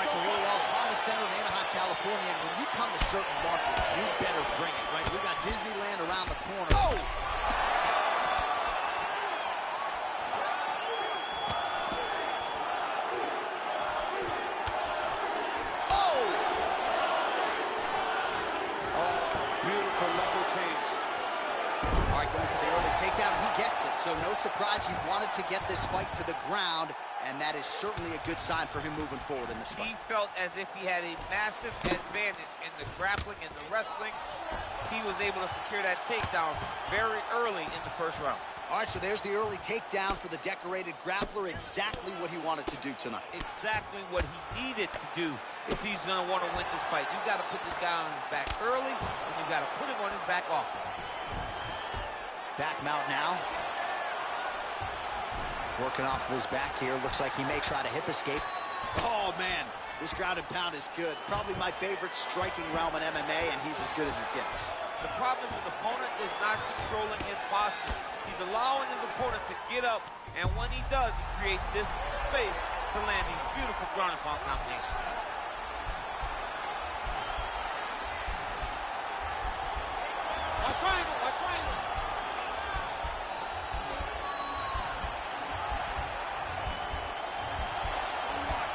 All right, so here we are, Honda Center in Anaheim, California. And when you come to certain markets, you better bring it, right? We got Disneyland around the corner. Oh! Going for the early takedown, he gets it. So no surprise, he wanted to get this fight to the ground, and that is certainly a good sign for him moving forward in this fight. He felt as if he had a massive advantage in the grappling and the wrestling. He was able to secure that takedown very early in the first round. All right, so there's the early takedown for the decorated grappler. Exactly what he wanted to do tonight. Exactly what he needed to do if he's going to want to win this fight. You got to put this guy on his back early, and you got to put him on his back often. Back mount now. Working off of his back here. Looks like he may try to hip escape. Oh, man. This ground and pound is good. Probably my favorite striking realm in MMA, and he's as good as it gets. The problem is his opponent is not controlling his posture. He's allowing his opponent to get up, and when he does, he creates this space to land these beautiful ground and pound combinations. Watch triangle, watch triangle.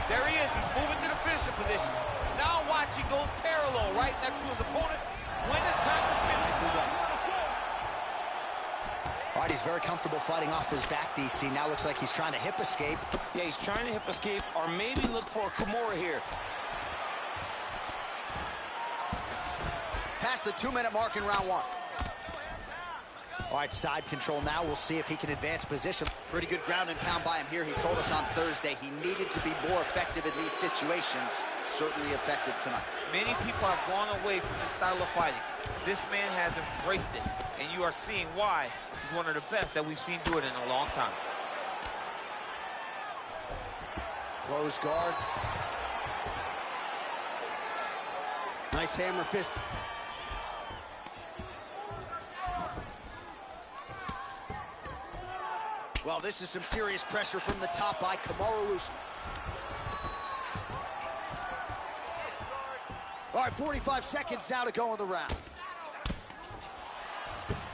There he is. He's moving to the finisher position. Now watch, he goes parallel right next to his opponent. When it's time to finish. Nicely done. All right, he's very comfortable fighting off his back, DC. Now looks like he's trying to hip escape. Yeah, he's trying to hip escape or maybe look for a Kamaru here. Past the 2-minute mark in round one. All right, side control now. We'll see if he can advance position. Pretty good ground and pound by him here. He told us on Thursday he needed to be more effective in these situations. Certainly effective tonight. Many people have gone away from this style of fighting. This man has embraced it, and you are seeing why he's one of the best that we've seen do it in a long time. Close guard. Nice hammer fist. Well, this is some serious pressure from the top by Kamaru Usman. All right, 45 seconds now to go in the round.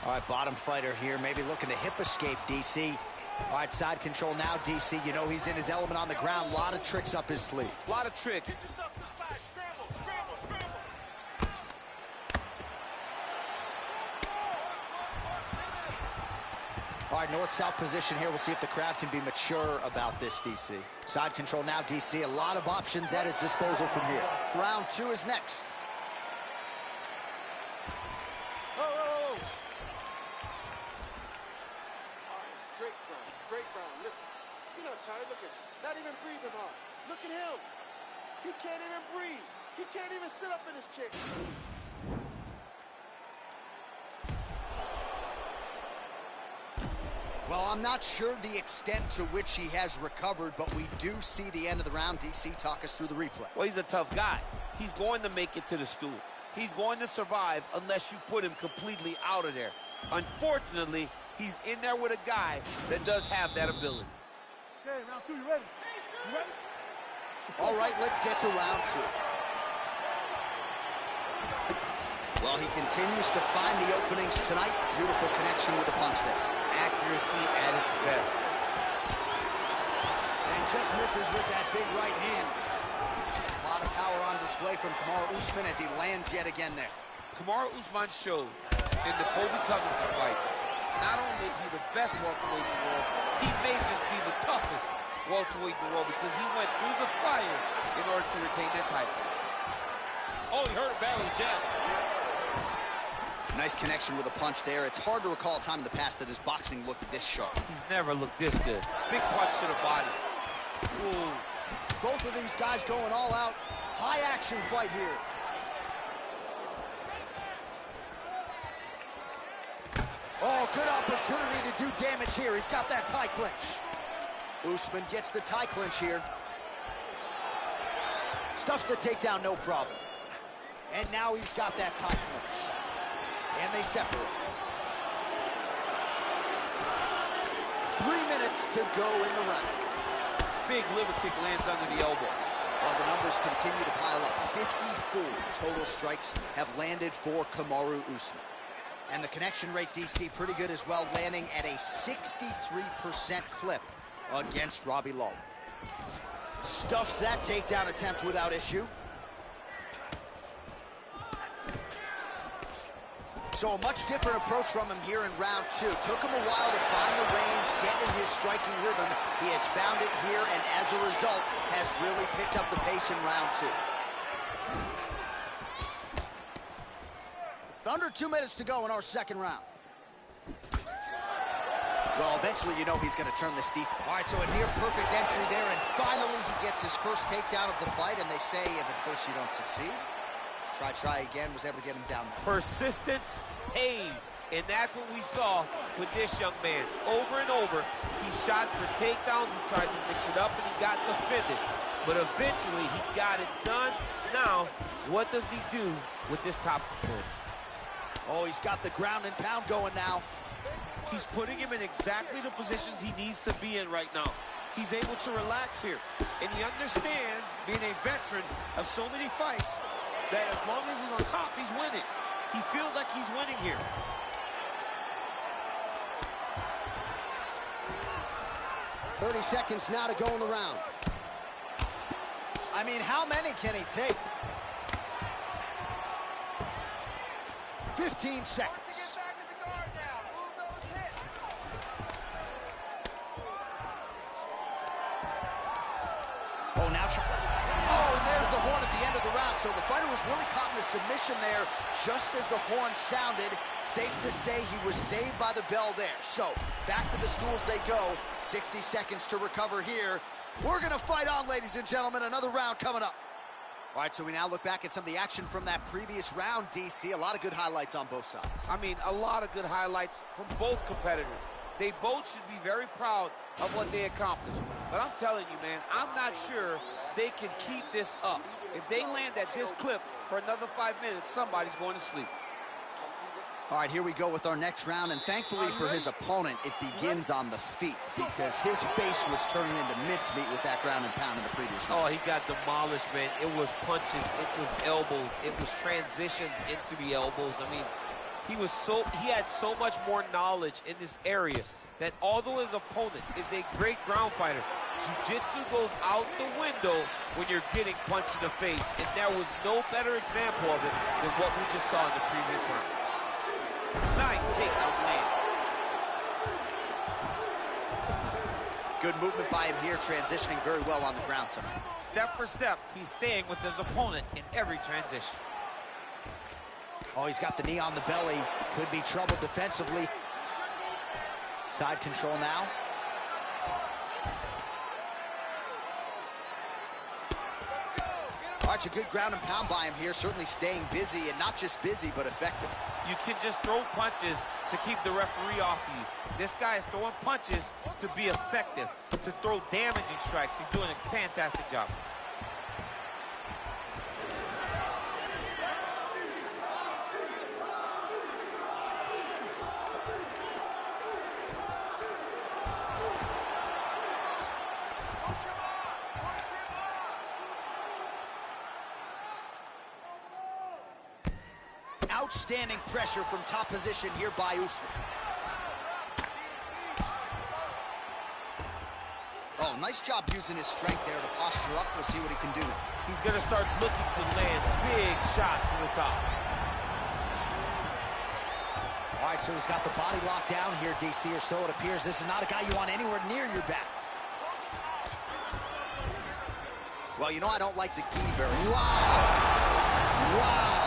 All right, bottom fighter here, maybe looking to hip escape, DC. All right, side control now, DC. You know he's in his element on the ground. A lot of tricks up his sleeve. A lot of tricks. All right, north-south position here. We'll see if the crowd can be mature about this, DC. Side control now, DC. A lot of options at his disposal from here. Round two is next. Oh! All right, Drake Brown, listen. You're not tired, look at you. Not even breathing hard. Look at him. He can't even breathe. He can't even sit up in his chair. Well, I'm not sure the extent to which he has recovered, but we do see the end of the round. DC, talk us through the replay. Well, he's a tough guy. He's going to make it to the stool. He's going to survive unless you put him completely out of there. Unfortunately, he's in there with a guy that does have that ability. Okay, round two, you ready? You ready? All right, let's get to round two. Well, he continues to find the openings tonight. Beautiful connection with the punch there. Accuracy at its best. And just misses with that big right hand. A lot of power on display from Kamaru Usman as he lands yet again there. Kamaru Usman showed in the Kobe Covington fight, not only is he the best welterweight in the world, he may just be the toughest welterweight in the world because he went through the fire in order to retain that title. Oh, he hurt it badly, jab. Nice connection with a punch there. It's hard to recall a time in the past that his boxing looked this sharp. He's never looked this good. Big punch to the body. Ooh. Both of these guys going all out. High action fight here. Oh, good opportunity to do damage here. He's got that tie clinch. Usman gets the tie clinch here. Stuffs the takedown, no problem. And now he's got that tie clinch. And they separate. 3 minutes to go in the round. Big liver kick lands under the elbow. Well, the numbers continue to pile up. 54 total strikes have landed for Kamaru Usman. And the connection rate, DC, pretty good as well, landing at a 63% clip against Robbie Lawler. Stuffs that takedown attempt without issue. So a much different approach from him here in round two. Took him a while to find the range, get in his striking rhythm. He has found it here, and as a result, has really picked up the pace in round two. Under 2 minutes to go in our second round. Well, eventually, you know he's going to turn this deep. All right, so a near-perfect entry there, and finally he gets his first takedown of the fight, and they say if at first you don't succeed, try again, was able to get him down there. Persistence pays, and that's what we saw with this young man. Over and over, he shot for takedowns, he tried to mix it up, and he got defended. But eventually, he got it done. Now, what does he do with this top control? Oh, he's got the ground and pound going now. He's putting him in exactly the positions he needs to be in right now. He's able to relax here, and he understands, being a veteran of so many fights, that as long as he's on top, he's winning. He feels like he's winning here. .30 seconds now to go in the round. I mean, how many can he take? 15 seconds. Oh, now... Oh, and there's the horn at the end of the round. So the fighter was really caught in a submission there just as the horn sounded. Safe to say he was saved by the bell there. So back to the stools they go. 60 seconds to recover here. We're going to fight on, ladies and gentlemen. Another round coming up. All right, so we now look back at some of the action from that previous round, DC. A lot of good highlights on both sides. I mean, a lot of good highlights from both competitors. They both should be very proud of what they accomplished. But I'm telling you, man, I'm not sure they can keep this up. If they land at this clip for another 5 minutes, somebody's going to sleep. All right, here we go with our next round, and thankfully for his opponent, it begins on the feet because his face was turning into mincemeat with that ground and pound in the previous round. Oh, he got demolished, man. It was punches, it was elbows, it was transitions into the elbows. I mean, he had so much more knowledge in this area that although his opponent is a great ground fighter, jiu-jitsu goes out the window when you're getting punched in the face, and there was no better example of it than what we just saw in the previous round. Nice takedown land. Good movement by him here, transitioning very well on the ground tonight. Step for step, he's staying with his opponent in every transition. Oh, he's got the knee on the belly. Could be trouble defensively. Side control now. All right, a good ground and pound by him here. Certainly staying busy, and not just busy, but effective. You can just throw punches to keep the referee off of you. This guy is throwing punches to be effective, to throw damaging strikes. He's doing a fantastic job. Outstanding pressure from top position here by Usman. Oh, nice job using his strength there to posture up. We'll see what he can do now. He's going to start looking to land big shots from the top. All right, so he's got the body locked down here, DC, or so it appears. This is not a guy you want anywhere near your back. Well, you know I don't like the gi very much. Wow! Wow!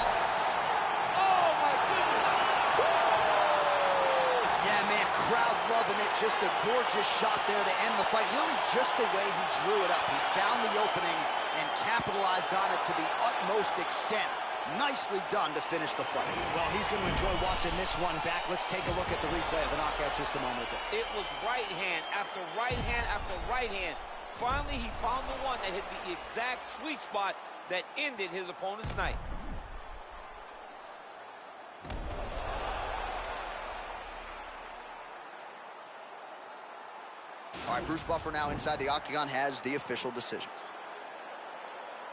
Crowd loving it. Just a gorgeous shot there to end the fight. Really just the way he drew it up. He found the opening and capitalized on it to the utmost extent. Nicely done to finish the fight. Well, he's going to enjoy watching this one back. Let's take a look at the replay of the knockout just a moment ago. It was right hand after right hand after right hand. Finally, he found the one that hit the exact sweet spot that ended his opponent's night. All right, Bruce Buffer now inside the octagon has the official decisions.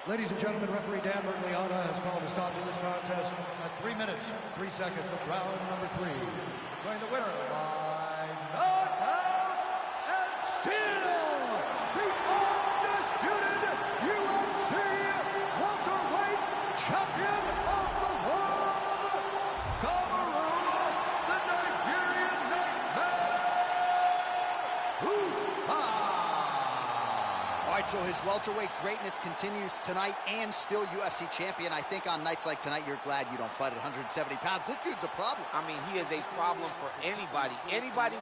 Ladies and gentlemen, referee Dan Bergliana has called a stop to this contest at 3 minutes, 3 seconds of round number 3. Declaring the winner by knockout and still the undisputed UFC welterweight champion of the world, Kamaru, the Nigerian Nightmare, Usman. All right, so his welterweight greatness continues tonight and still UFC champion. I think on nights like tonight, you're glad you don't fight at 170 pounds. This dude's a problem. I mean, he is a problem for anybody. Anybody